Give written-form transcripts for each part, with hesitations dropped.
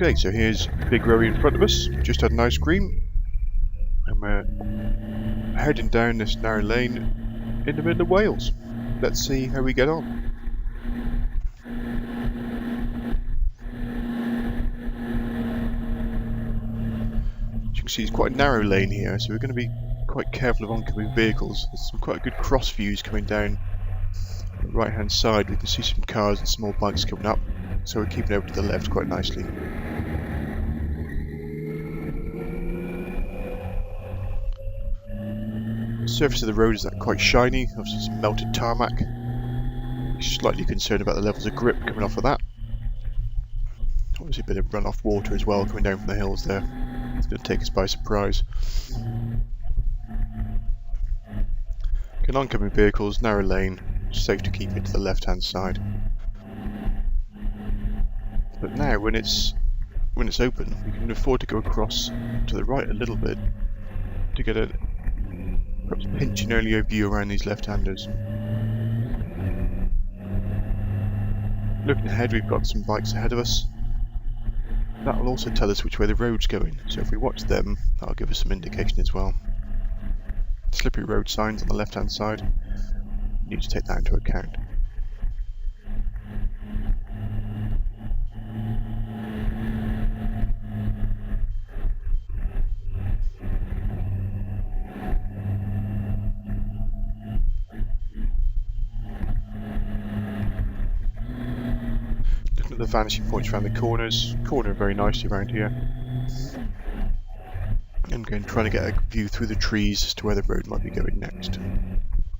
Okay, so here's Big Rowie in front of us. Just had an ice cream. And we're heading down this narrow lane in the middle of Wales. Let's see how we get on. As you can see, it's quite a narrow lane here, so we're going to be quite careful of oncoming vehicles. There's some quite good cross views coming down on the right hand side. We can see some cars and small bikes coming up, so we're keeping over to the left quite nicely. The surface of the road is quite shiny, obviously some melted tarmac. Slightly concerned about the levels of grip coming off of that. Obviously a bit of runoff water as well coming down from the hills there. It's going to take us by surprise. Good oncoming vehicles, narrow lane, safe to keep it to the left hand side. But now when it's open, we can afford to go across to the right a little bit to get a perhaps pinch an earlier view around these left-handers. Looking ahead, we've got some bikes ahead of us. That will also tell us which way the road's going, so if we watch them, that'll give us some indication as well. Slippery road signs on the left-hand side, we need to take that into account. Looking at the vanishing points around the corners, corner very nicely around here. And again, trying to get a view through the trees as to where the road might be going next.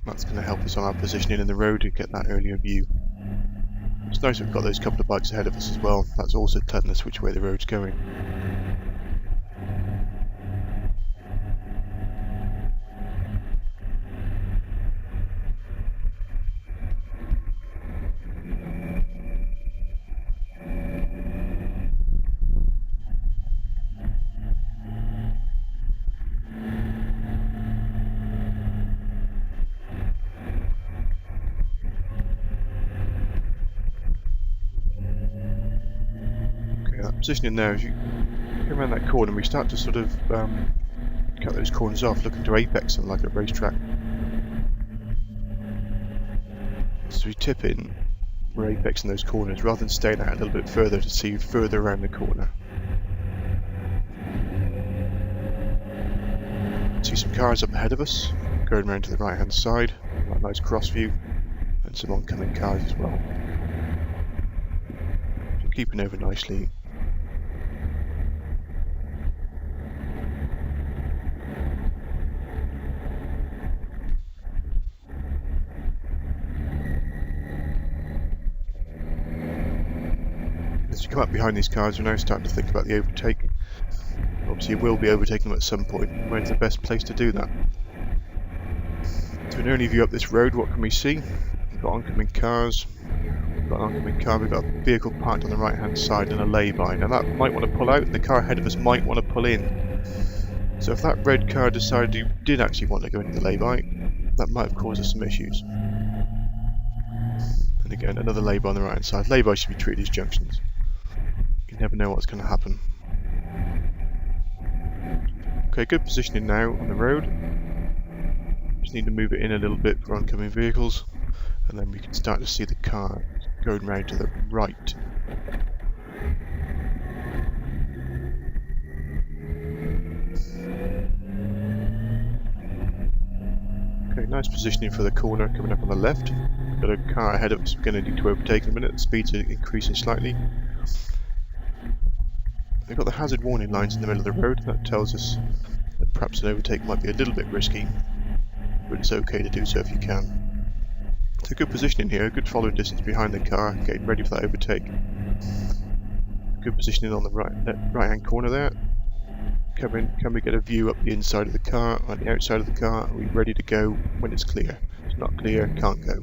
That's going to help us on our positioning in the road to get that earlier view. It's nice that we've got those couple of bikes ahead of us as well. That's also telling us which way the road's going. Positioning there, as you come around that corner, we start to sort of cut those corners off, looking to apex them like a racetrack. So we tip in, we're apexing those corners rather than staying out a little bit further to see further around the corner. See some cars up ahead of us, going around to the right hand side, a nice cross view, and some oncoming cars as well. So keeping over nicely. As you come up behind these cars, we're now starting to think about the overtake. Obviously, we'll be overtaking them at some point. Where's the best place to do that? To an early view up this road, what can we see? We've got oncoming cars. We've got an oncoming car. We've got a vehicle parked on the right-hand side and a lay-by. Now that might want to pull out, and the car ahead of us might want to pull in. So if that red car decided he did actually want to go into the lay-by, that might have caused us some issues. And again, another lay-by on the right-hand side. Lay-by should be treated as junctions. You never know what's going to happen. Okay, good positioning now on the road. Just need to move it in a little bit for oncoming vehicles, and then we can start to see the car going round to the right. Okay, nice positioning for the corner coming up on the left. Got a car ahead of us, we're going to need to overtake in a minute. The speeds are increasing slightly. We've got the hazard warning lines in the middle of the road. That tells us that perhaps an overtake might be a little bit risky, but it's okay to do so if you can. So good positioning here, good following distance behind the car, getting ready for that overtake. Good positioning on the right hand corner there. Can we get a view up the inside of the car, on the outside of the car? Are we ready to go when it's clear? If it's not clear, can't go.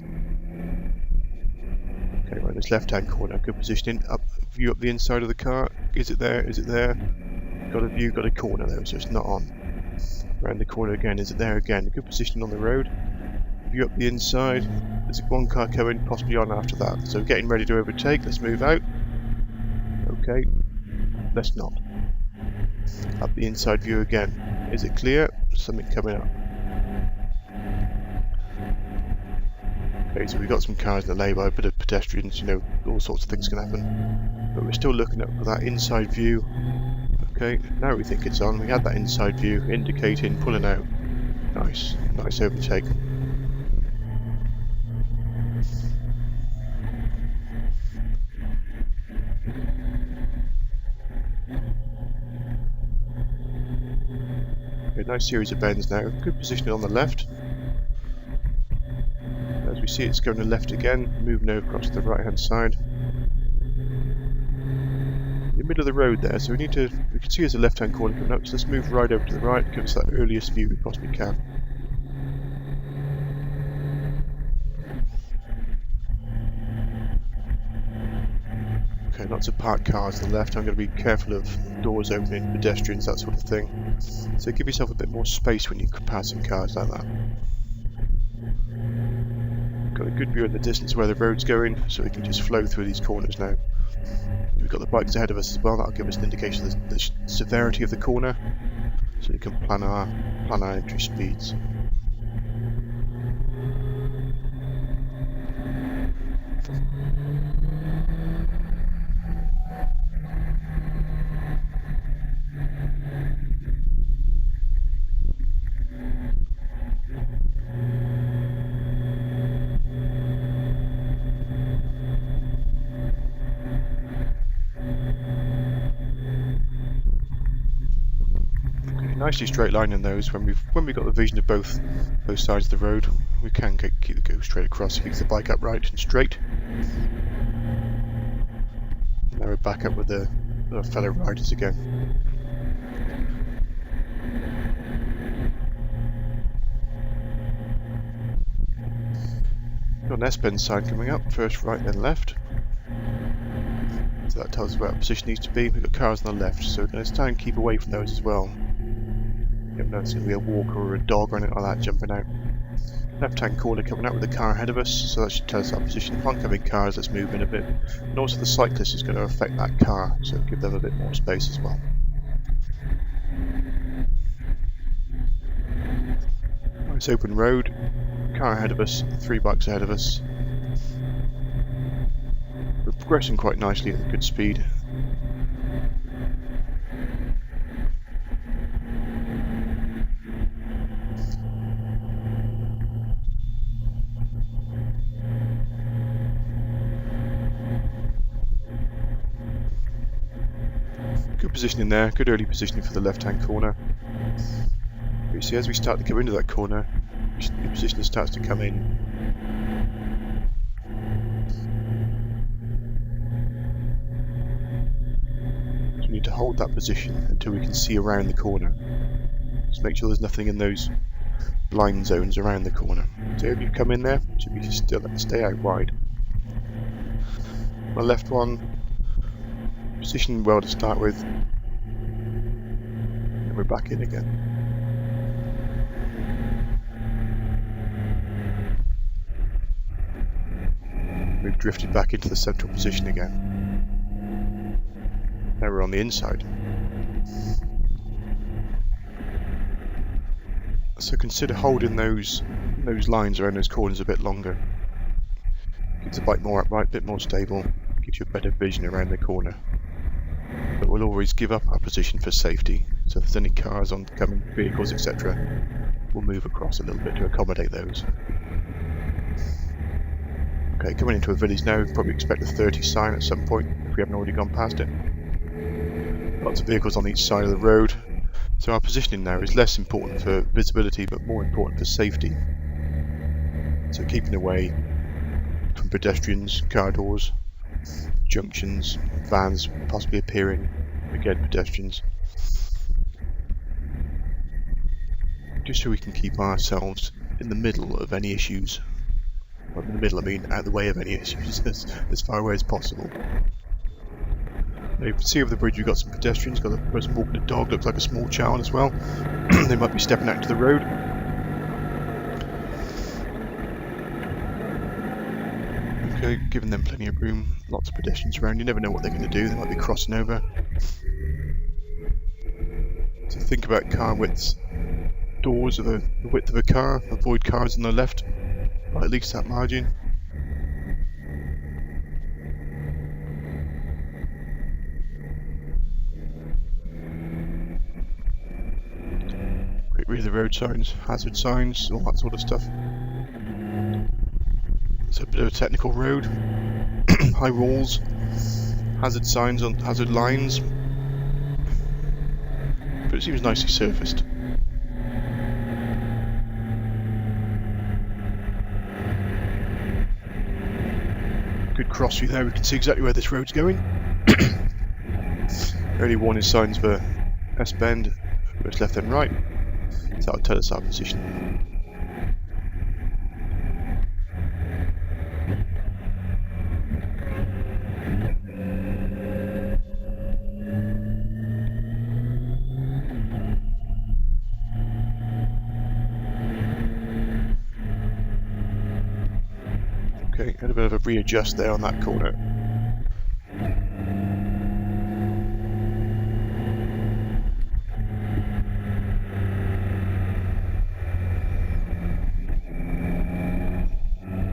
Okay, right, this left hand corner, good positioning, view up the inside of the car. Is it there? Is it there? Got a view, got a corner there, so it's not on. Around the corner again, is it there again? Good positioning on the road. View up the inside. There's one car coming, possibly on after that. So getting ready to overtake, let's move out. Okay. let's not. Up the inside view again. Is it clear? Something coming up. Okay, so we've got some cars in the lay-by, a bit of pedestrians, you know, all sorts of things can happen. But we're still looking at that inside view. Okay, now we think it's on. We had that inside view indicating pulling out. Nice, nice overtake. Okay, nice series of bends now. Good positioning on the left. As we see, it's going to the left again, moving over across to the right hand side. In the middle of the road there, so we can see there's a left hand corner coming up, so let's move right over to the right, give us that earliest view we possibly can. Okay, lots of parked cars on the left. I'm going to be careful of doors opening, pedestrians, that sort of thing. So give yourself a bit more space when you're passing cars like that. Got a good view in the distance where the road's going, so we can just flow through these corners now. We've got the bikes ahead of us as well. That'll give us an indication of the severity of the corner, so we can plan our entry speeds. Nicely straight lining those. When we've got the vision of both sides of the road, we can keep the go straight across. Keeps the bike upright and straight. Now we're back up with the fellow riders again. Got an S-bend sign coming up. First right, then left. So that tells us where our position needs to be. We've got cars on the left, so we're going to try and keep away from those as well. You don't know it's going to be a walker or a dog or anything like that jumping out. Left-hand corner coming out with the car ahead of us, so that should tell us our position. If oncoming cars, let's move in a bit. And also the cyclist is going to affect that car, so give them a bit more space as well. Nice open road, car ahead of us, 3 bikes ahead of us. We're progressing quite nicely at a good speed. Good positioning there, good early positioning for the left-hand corner. But you see, as we start to come into that corner, the positioning starts to come in. So we need to hold that position until we can see around the corner. Just make sure there's nothing in those blind zones around the corner. So if you come in there, it should be still, stay out wide. My left one, positioned well to start with, and we're back in again. We've drifted back into the central position again. Now we're on the inside. So consider holding those lines around those corners a bit longer. Keeps the bike more upright, a bit more stable, gives you a better vision around the corner. But we'll always give up our position for safety. So if there's any cars, oncoming vehicles, etc., we'll move across a little bit to accommodate those. Okay, coming into a village now, we probably expect a 30 sign at some point, if we haven't already gone past it. Lots of vehicles on each side of the road. So our positioning now is less important for visibility, but more important for safety. So keeping away from pedestrians, car doors, junctions, vans possibly appearing, again pedestrians. Just so we can keep ourselves in the middle of any issues. Well, in the middle, I mean out of the way of any issues, as far away as possible. Now you can see over the bridge we've got some pedestrians, got a person walking a dog, looks like a small child as well. They might be stepping out into the road. Okay, giving them plenty of room, lots of pedestrians around, you never know what they're going to do, they might be crossing over. So think about car widths. Doors of the width of a car, avoid cars on the left by at least that margin. Get rid of the road signs, hazard signs, all that sort of stuff. It's a bit of a technical road. High walls, hazard signs on hazard lines, but it seems nicely surfaced. Good cross view there, we can see exactly where this road's going. Only warning signs for S-bend, first left and right, so that'll tell us our position. Okay, had a bit of a readjust there on that corner.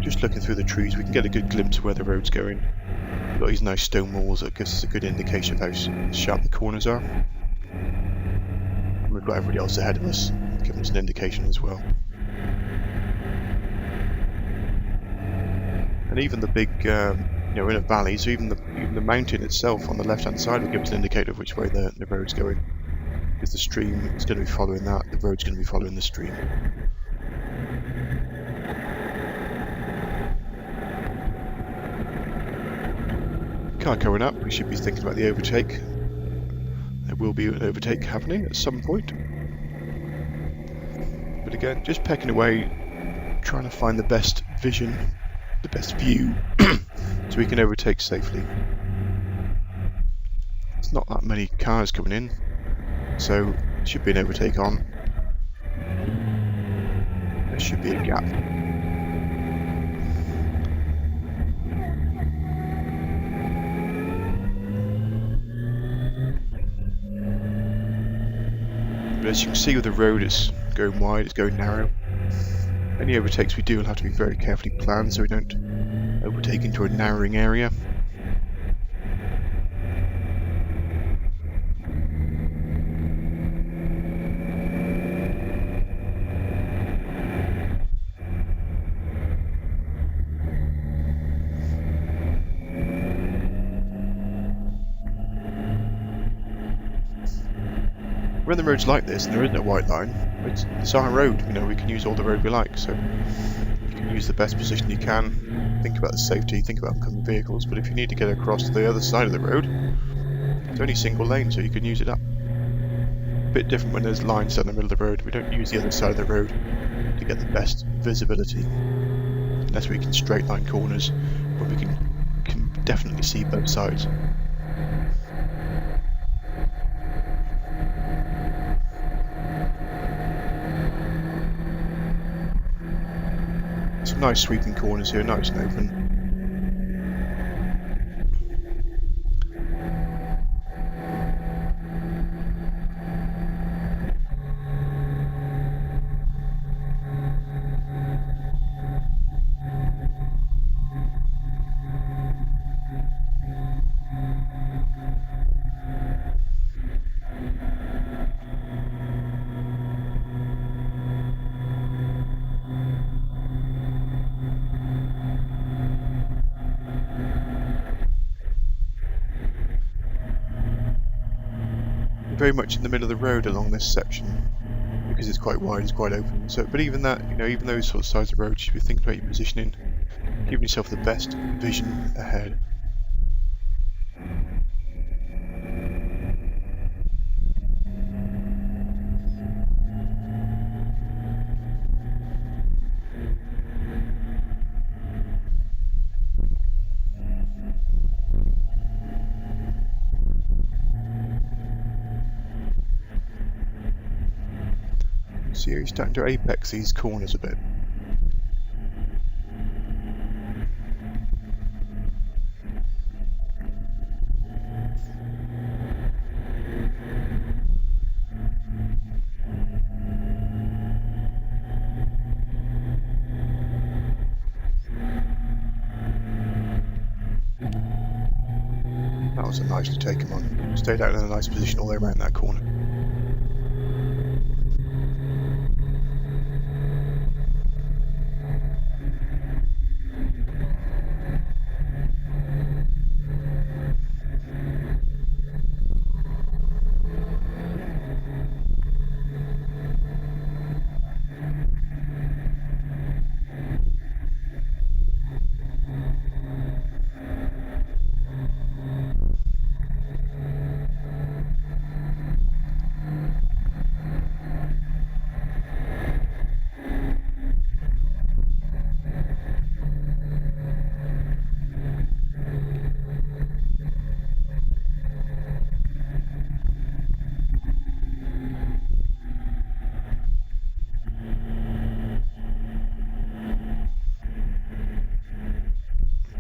Just looking through the trees, we can get a good glimpse of where the road's going. We've got these nice stone walls that gives us a good indication of how sharp the corners are. And we've got everybody else ahead of us, giving us an indication as well. And even the big, in a valley, so even the mountain itself on the left-hand side will give us an indicator of which way the road's going. Because the stream is going to be following that, the road's going to be following the stream. Car coming up, we should be thinking about the overtake. There will be an overtake happening at some point. But again, just pecking away, trying to find the best vision, the best view, so we can overtake safely. There's not that many cars coming in, so there should be an overtake on. There should be a gap. But as you can see with the road, it's going wide, it's going narrow. Any overtakes we do will have to be very carefully planned so we don't overtake into a narrowing area. When the road's like this and there isn't a white line, it's our road, we can use all the road we like, so you can use the best position you can, think about the safety, think about oncoming vehicles, but if you need to get across to the other side of the road, it's only single lane, so you can use it up. A bit different when there's lines down the middle of the road, we don't use the other side of the road to get the best visibility, unless we can straight line corners, where we can definitely see both sides. Some nice sweeping corners here, nice and open. Very much in the middle of the road along this section because it's quite wide, it's quite open. So, but even that, even those sort of sides of the road, you should be thinking about your positioning, giving yourself the best vision ahead. So you're starting to apex these corners a bit. That was a nicely taken one. Stayed out in a nice position all the way around that corner.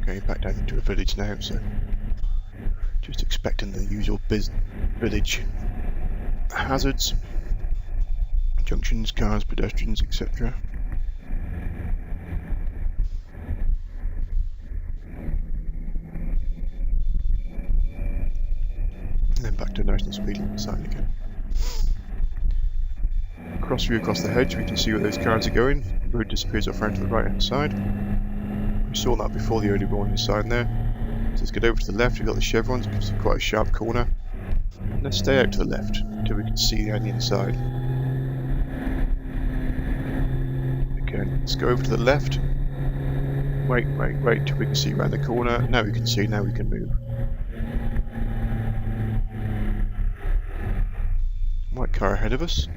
Okay, back down into a village now, so just expecting the usual village hazards, junctions, cars, pedestrians, etc. And then back to national speed limit sign again. Cross view across the hedge, we can see where those cars are going. The road disappears off around to the right hand side. We saw that before the early warning sign there. So let's get over to the left, we've got the chevrons, gives us quite a sharp corner. And let's stay out to the left until we can see on the inside. Again, let's go over to the left. Wait till we can see around the corner. Now we can see, now we can move. White car ahead of us.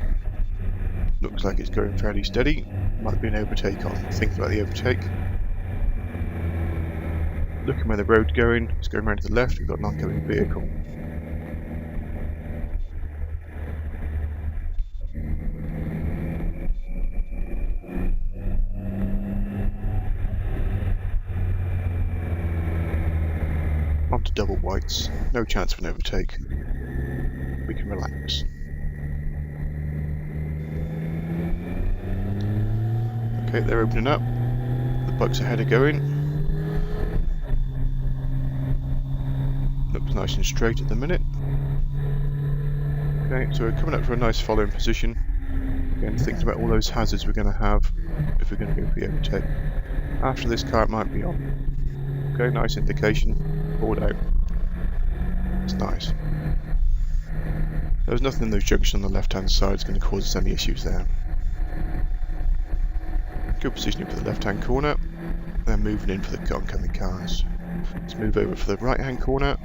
Looks like it's going fairly steady. Might be an overtake on. Think about the overtake. Looking where the road's going, it's going around to the left, we've got an oncoming vehicle. Onto double whites, no chance of an overtake. We can relax. Okay, they're opening up. The bugs ahead are going. Looks nice and straight at the minute. Okay, so we're coming up for a nice following position. Again, thinking about all those hazards we're going to have if we're going to go for the overtake. After this car, it might be on. Okay, nice indication. Pulled out. It's nice. There's nothing in those junctions on the left-hand side that's going to cause us any issues there. Good positioning for the left-hand corner. Then moving in for the oncoming cars. Let's move over for the right-hand corner.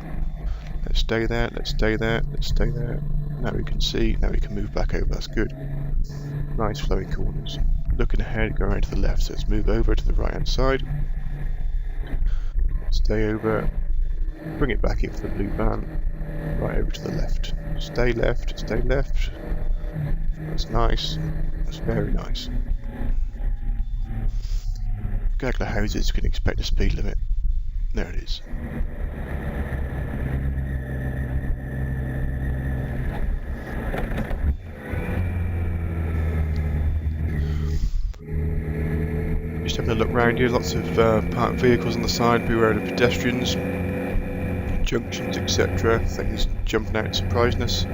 Let's stay there, let's stay there, let's stay there. Now we can see, now we can move back over, that's good. Nice flowing corners. Looking ahead, go around to the left, so let's move over to the right-hand side. Stay over, bring it back in for the blue van. Right over to the left. Stay left, stay left. That's nice, that's very nice. Gagler houses, you can expect a speed limit. There it is. Just having a look round here, lots of parked vehicles on the side, beware of pedestrians, junctions, etc. Things jumping out and surprising us.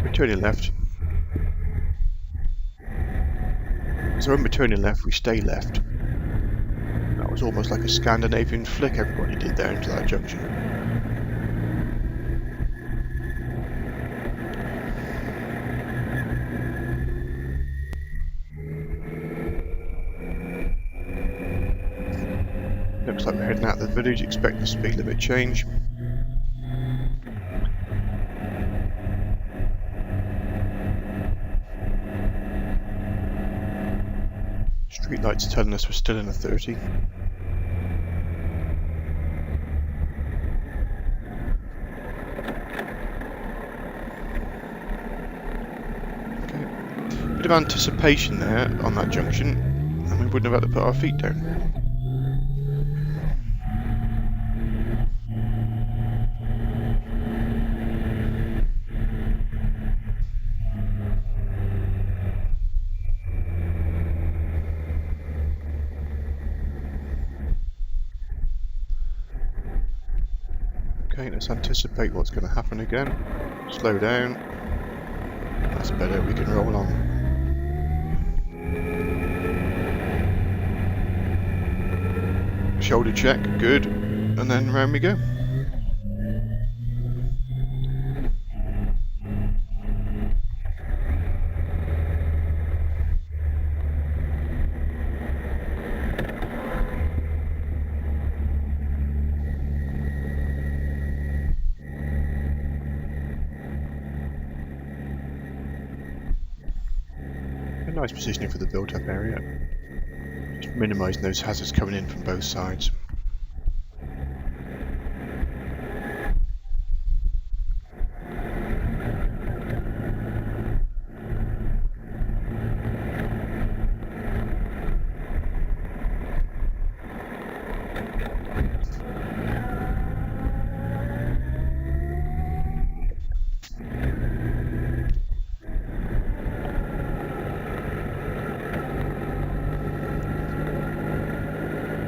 We're turning left. So when we're turning left, we stay left. That was almost like a Scandinavian flick everybody did there into that junction. Looks like we're heading out of the village, expect the speed limit change. Street lights are telling us we're still in a 30. Okay. Bit of anticipation there on that junction, and we wouldn't have had to put our feet down. Okay, let's anticipate what's going to happen again. Slow down. That's better, we can roll on. Shoulder check, good. And then round we go. Nice positioning for the built-up area. Just minimising those hazards coming in from both sides.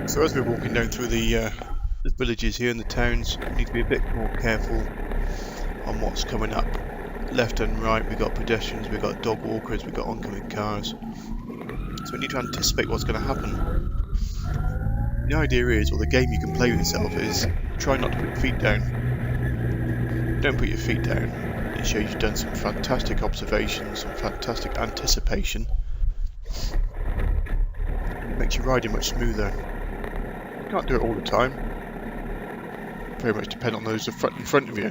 So as we're walking down through the villages here and the towns, we need to be a bit more careful on what's coming up. Left and right, we've got pedestrians, we've got dog walkers, we've got oncoming cars. So we need to anticipate what's going to happen. The idea is, or the game you can play with yourself is, try not to put your feet down. Don't put your feet down. It shows you've done some fantastic observations, some fantastic anticipation. And it makes your riding much smoother. You can't do it all the time. Very much depend on those in front of you.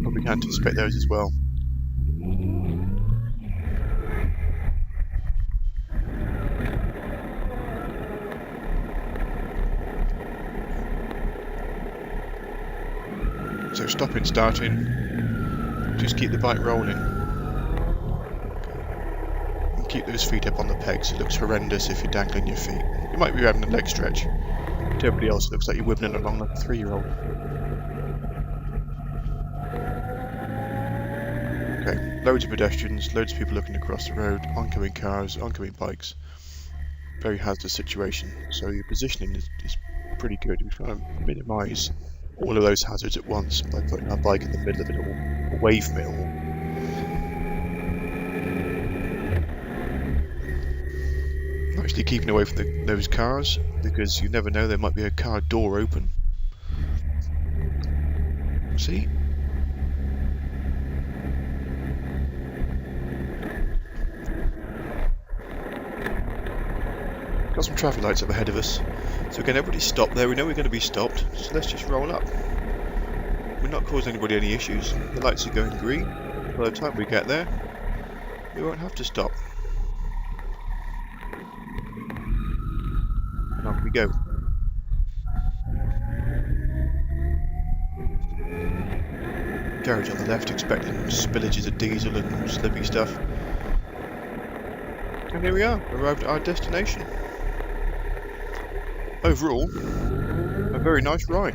But we can anticipate those as well. So stopping, starting, just keep the bike rolling. And keep those feet up on the pegs. It looks horrendous if you're dangling your feet. You might be having a leg stretch. To everybody else it looks like you're wibbling along like a 3-year-old. Okay, loads of pedestrians, loads of people looking across the road, oncoming cars, oncoming bikes. Very hazardous situation. So your positioning is pretty good. We're trying to minimise all of those hazards at once by putting our bike in the middle of it all, away from it all. Actually keeping away from those cars, because you never know, there might be a car door open. See? Got some traffic lights up ahead of us. So again, everybody's stopped there. We know we're going to be stopped, so let's just roll up. We're not causing anybody any issues. The lights are going green. By the time we get there, we won't have to stop. And off we go. Garage on the left, expecting spillages of diesel and slippy stuff. And here we are, arrived at our destination. Overall, a very nice ride.